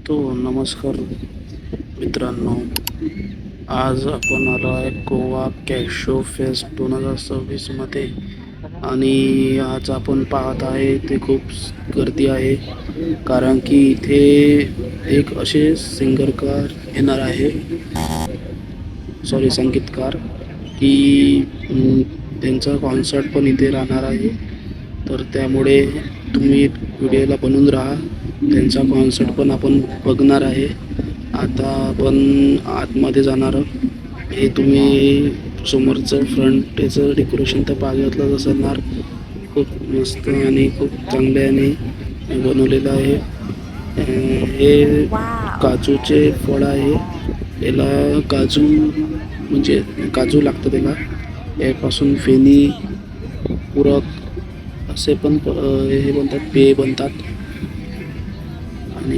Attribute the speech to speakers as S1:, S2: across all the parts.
S1: तो नमस्कार मित्रांनो, आज आपण आलो आहे गोवा कॅशो फेस्ट 2026मध्ये आणि आज आपण पाहत आहे ते खूप गर्दी आहे, कारण की इथे एक असे सिंगरकार येणार आहे, संगीतकार की त्यांचा कॉन्सर्ट पण इथे राहणार आहे. तर त्यामुळे तुम्ही व्हिडिओला बनवून राहा, त्यांचा कॉन्सर्ट पण आपण बघणार आहे. आता आपण आतमध्ये जाणार. हे तुम्ही समोरचं फ्रंट याचं डेकोरेशन तर पाहिलंच असणार. खूप मस्त आणि खूप चांगल्याने बनवलेलं आहे. हे काजूचे फळ आहे. याला काजू म्हणजे काजू लागतं त्याला. यापासून फेणी, पुरक असे पण हे बनतात, पेय बनतात. आणि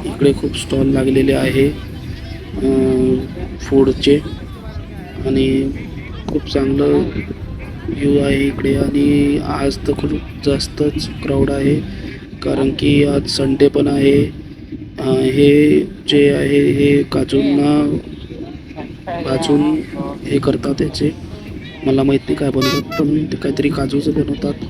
S1: इकडे खूप स्टॉल लागलेले आहे फूडचे, आणि खूप चांगलं व्ह्यू आहे इकडे. आणि आज तर खूप जास्तच क्राऊड आहे, कारण की आज संडे पण आहे. हे जे आहे हे काजूंना भाजून हे करतात. त्याचे मला माहीत नाही काय बनवतात, पण ते काहीतरी काजूचं बनवतात.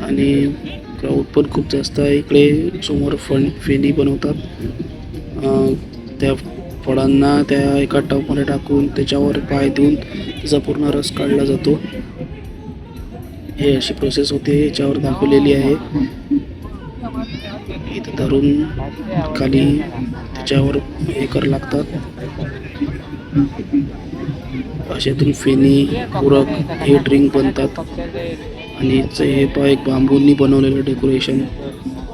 S1: आणि क्राऊड पण खूप जास्त आहे इकडे. समोर फेणी बनवतात. त्या फळांना त्या एका टबमध्ये टाकून त्याच्यावर पाय देऊन त्याचा पूर्ण रस काढला जातो. हे अशी प्रोसेस होते, याच्यावर दाखवलेली आहे. इथं धरून खाली त्याच्यावर हे करावं लागतात. अशातून फेणी, पुरक हे ड्रिंक बनतात. आणि हे एक बांबूंनी बनवलेलं डेकोरेशन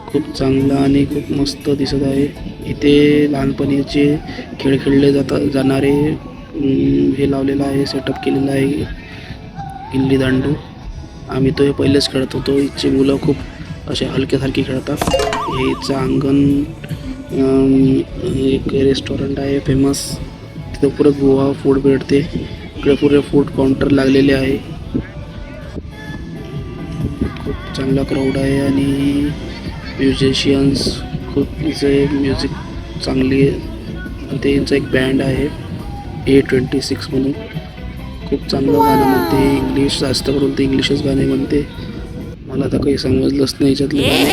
S1: खूप चांगलं आणि खूप मस्त दिसत आहे. इथे लहानपणीचे खेळ खेळले जाणारे हे लावलेलं आहे, सेटअप केलेलं आहे. गिल्ली दांडू आम्ही तो हे पहिलेच खेळत होतो. इथचे मुलं खूप असे हलक्यासारखे खेळतात. हे इथचं अंगण एक रेस्टॉरंट आहे फेमस. तिथं पुरं गोवा फूड भेटते. इकडे पुरे फूड काउंटर लागलेले आहे. खूप चांगला क्राऊड आहे आणि म्युझिशियन्स खूप इथे म्युझिक चांगली आहे. ते यांचं एक बँड आहे A26 म्हणून. खूप चांगलं गाणं म्हणते. इंग्लिश जास्त करून ते इंग्लिशच गाणे म्हणते. मला तर काही समजलंच नाही याच्यातलं गाणे.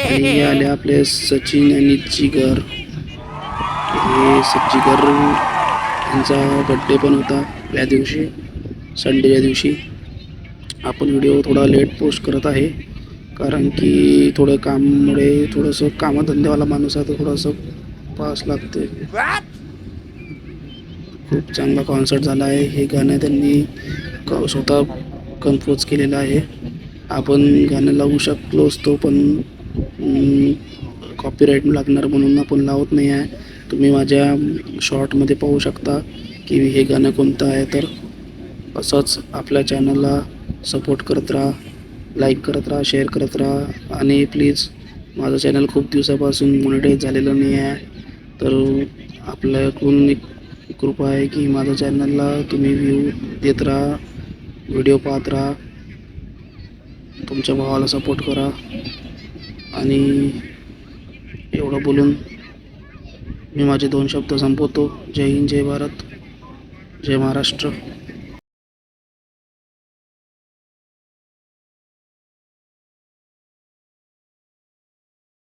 S1: आणि हे आले आपले सचिन आणि जिगर. हे जिगर यांचा बड्डे पण होता या दिवशी, संडेच्या दिवशी. आपण व्हिडिओ थोडा लेट पोस्ट करत आहे, कारण की थोडं कामामुळे थोडंसं कामधंदेवाला माणूस आहे, तर थोडंसं पास लागते. खूप चांगला कॉन्सर्ट झाला आहे. हे गाणं त्यांनी स्वतः कंपोज केलेलं आहे. आपण गाणं लावू शकलो असतो, पण कॉपीराईट लागणार म्हणून आपण लावत नाही आहे. तुम्ही माझ्या शॉर्टमध्ये पाहू शकता की हे गाणं कोणतं आहे. तर असंच आपल्या चॅनलला सपोर्ट करत राहा, लाईक करत राहा, शेअर करत राहा. आणि प्लीज, माझं चॅनल खूप दिवसापासून मॉनिटाईज झालेलं नाही आहे, तर आपल्याकडून एक कृपा आहे की माझ्या चॅनलला तुम्ही व्ह्यू देत राहा, व्हिडिओ पाहत राहा, तुमच्या भावाला सपोर्ट करा. आणि एवढं बोलून मी माझे 2 शब्द संपवतो. जय हिंद, जय भारत, जय महाराष्ट्र.